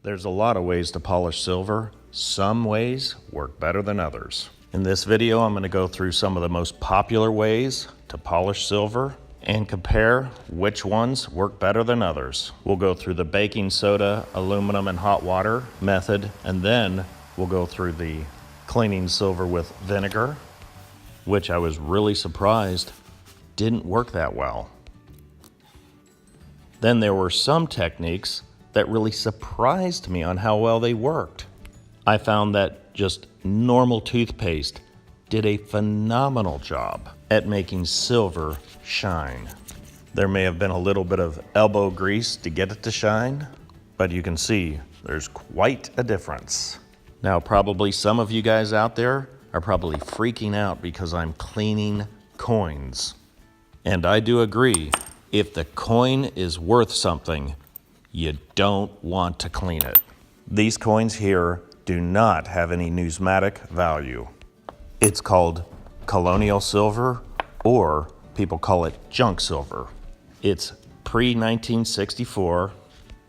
There's a lot of ways to polish silver. Some ways work better than others. In this video, I'm going to go through some of the most popular ways to polish silver and compare which ones work better than others. We'll go through the baking soda, aluminum, and hot water method, and then we'll go through the cleaning silver with vinegar, which I was really surprised didn't work that well. Then there were some techniques that really surprised me on how well they worked. I found that just normal toothpaste did a phenomenal job at making silver shine. There may have been a little bit of elbow grease to get it to shine, but you can see there's quite a difference. Now, probably some of you guys out there are probably freaking out because I'm cleaning coins. And I do agree, if the coin is worth something, you don't want to clean it. These coins here do not have any numismatic value. It's called colonial silver, or people call it junk silver. It's pre-1964,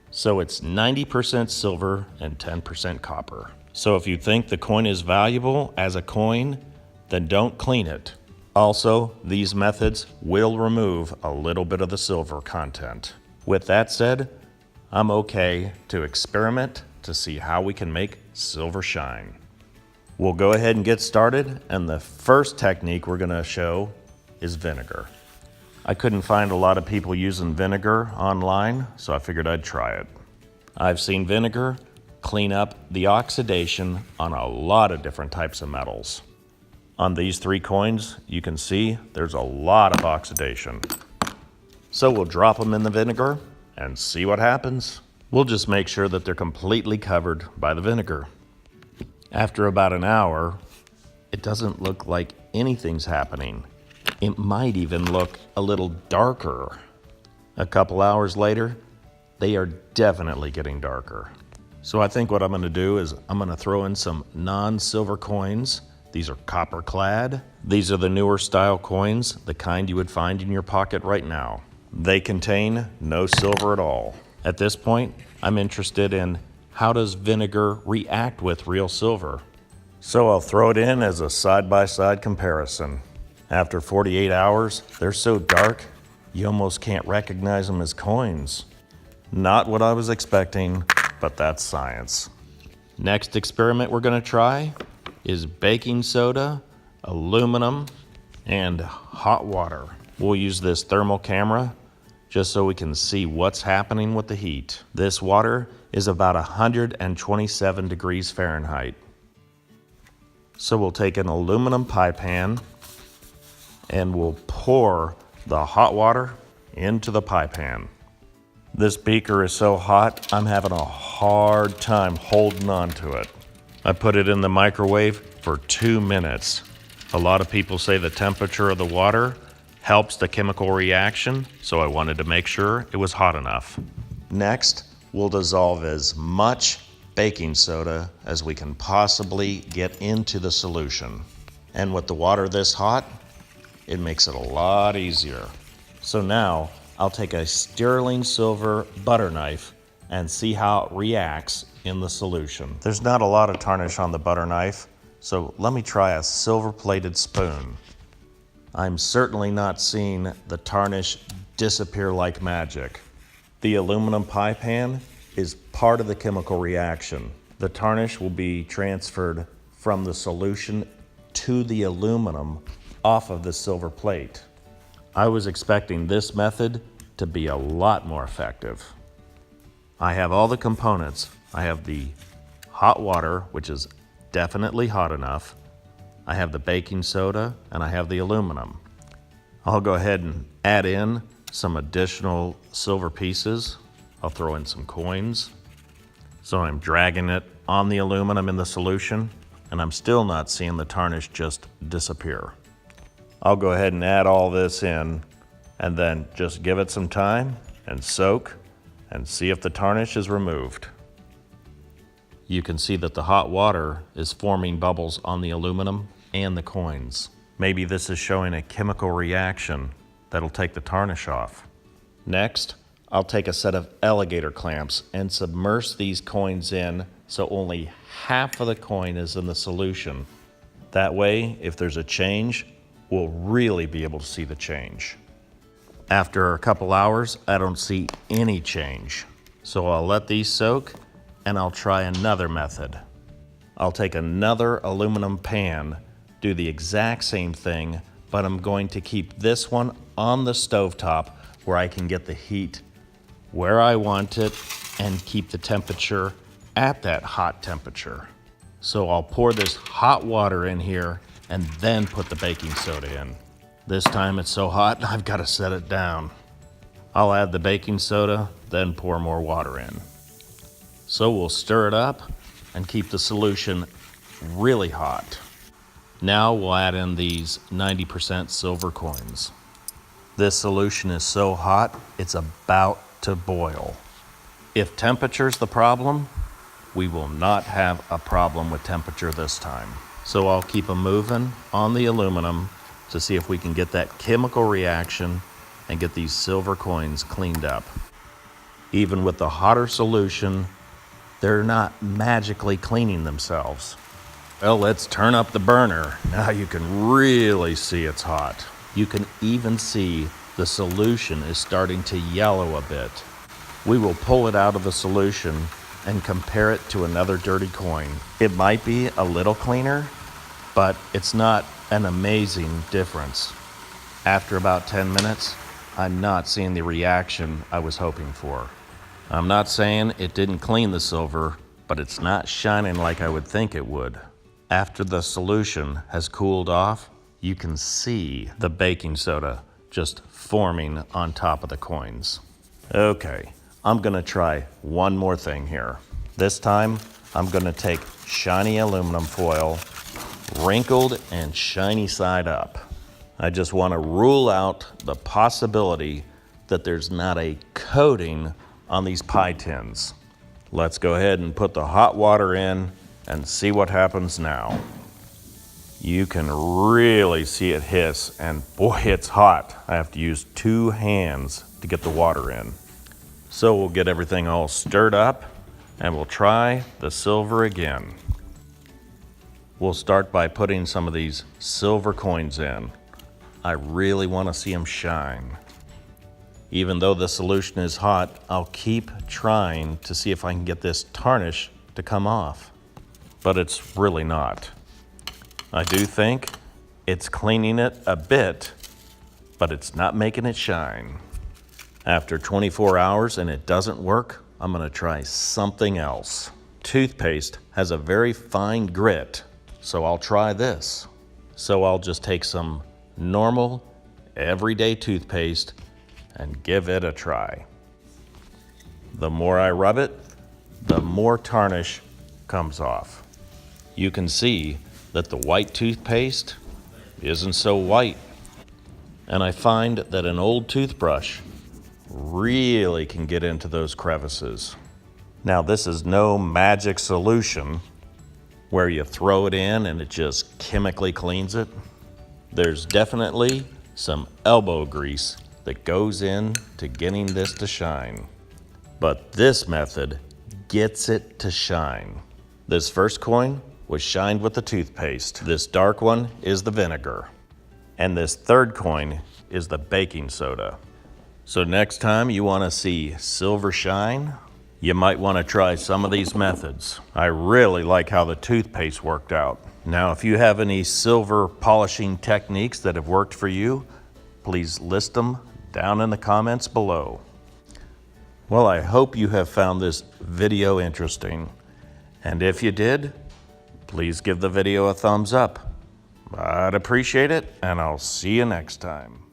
so it's 90% silver and 10% copper. So if you think the coin is valuable as a coin, then don't clean it. Also, these methods will remove a little bit of the silver content. With that said, I'm okay to experiment to see how we can make silver shine. We'll go ahead and get started, and the first technique we're going to show is vinegar. I couldn't find a lot of people using vinegar online, so I figured I'd try it. I've seen vinegar clean up the oxidation on a lot of different types of metals. On these three coins, you can see there's a lot of oxidation. So we'll drop them in the vinegar and see what happens. We'll just make sure that they're completely covered by the vinegar. After about an hour, it doesn't look like anything's happening. It might even look a little darker. A couple hours later, they are definitely getting darker. So I think what I'm gonna do is I'm gonna throw in some non-silver coins. These are copper clad. These are the newer style coins, the kind you would find in your pocket right now. They contain no silver at all. At this point, I'm interested in how does vinegar react with real silver? So I'll throw it in as a side-by-side comparison. After 48 hours, they're so dark, you almost can't recognize them as coins. Not what I was expecting, but that's science. Next experiment we're gonna try is baking soda, aluminum, and hot water. We'll use this thermal camera just so we can see what's happening with the heat. This water is about 127 degrees Fahrenheit. So we'll take an aluminum pie pan and we'll pour the hot water into the pie pan. This beaker is so hot, I'm having a hard time holding on to it. I put it in the microwave for 2 minutes. A lot of people say the temperature of the water helps the chemical reaction, so I wanted to make sure it was hot enough. Next, we'll dissolve as much baking soda as we can possibly get into the solution. And with the water this hot, it makes it a lot easier. So now, I'll take a sterling silver butter knife and see how it reacts in the solution. There's not a lot of tarnish on the butter knife, so let me try a silver-plated spoon. I'm certainly not seeing the tarnish disappear like magic. The aluminum pie pan is part of the chemical reaction. The tarnish will be transferred from the solution to the aluminum off of the silver plate. I was expecting this method to be a lot more effective. I have all the components. I have the hot water, which is definitely hot enough. I have the baking soda, and I have the aluminum. I'll go ahead and add in some additional silver pieces. I'll throw in some coins. So I'm dragging it on the aluminum in the solution, and I'm still not seeing the tarnish just disappear. I'll go ahead and add all this in, and then just give it some time and soak and see if the tarnish is removed. You can see that the hot water is forming bubbles on the aluminum and the coins. Maybe this is showing a chemical reaction that'll take the tarnish off. Next, I'll take a set of alligator clamps and submerge these coins in so only half of the coin is in the solution. That way, if there's a change, we'll really be able to see the change. After a couple hours, I don't see any change. So I'll let these soak and I'll try another method. I'll take another aluminum pan, do the exact same thing, but I'm going to keep this one on the stovetop where I can get the heat where I want it and keep the temperature at that hot temperature. So I'll pour this hot water in here and then put the baking soda in. This time it's so hot, I've got to set it down. I'll add the baking soda, then pour more water in. So we'll stir it up and keep the solution really hot. Now we'll add in these 90% silver coins. This solution is so hot, it's about to boil. If temperature's the problem, we will not have a problem with temperature this time. So I'll keep them moving on the aluminum to see if we can get that chemical reaction and get these silver coins cleaned up. Even with the hotter solution, they're not magically cleaning themselves. Well, let's turn up the burner. Now you can really see it's hot. You can even see the solution is starting to yellow a bit. We will pull it out of the solution and compare it to another dirty coin. It might be a little cleaner, but it's not an amazing difference. After about 10 minutes, I'm not seeing the reaction I was hoping for. I'm not saying it didn't clean the silver, but it's not shining like I would think it would. After the solution has cooled off, you can see the baking soda just forming on top of the coins. Okay, I'm gonna try one more thing here. This time, I'm gonna take shiny aluminum foil, wrinkled and shiny side up. I just wanna rule out the possibility that there's not a coating on these pie tins. Let's go ahead and put the hot water in and see what happens now. You can really see it hiss, and boy, it's hot. I have to use 2 hands to get the water in. So we'll get everything all stirred up and we'll try the silver again. We'll start by putting some of these silver coins in. I really want to see them shine. Even though the solution is hot, I'll keep trying to see if I can get this tarnish to come off. But it's really not. I do think it's cleaning it a bit, but it's not making it shine. After 24 hours and it doesn't work, I'm gonna try something else. Toothpaste has a very fine grit, so I'll try this. So I'll just take some normal, everyday toothpaste and give it a try. The more I rub it, the more tarnish comes off. You can see that the white toothpaste isn't so white. And I find that an old toothbrush really can get into those crevices. Now, this is no magic solution where you throw it in and it just chemically cleans it. There's definitely some elbow grease that goes in to getting this to shine. But this method gets it to shine. This first coin was shined with the toothpaste. This dark one is the vinegar. And this third coin is the baking soda. So next time you want to see silver shine, you might want to try some of these methods. I really like how the toothpaste worked out. Now, if you have any silver polishing techniques that have worked for you, please list them down in the comments below. Well, I hope you have found this video interesting. And if you did, please give the video a thumbs up. I'd appreciate it, and I'll see you next time.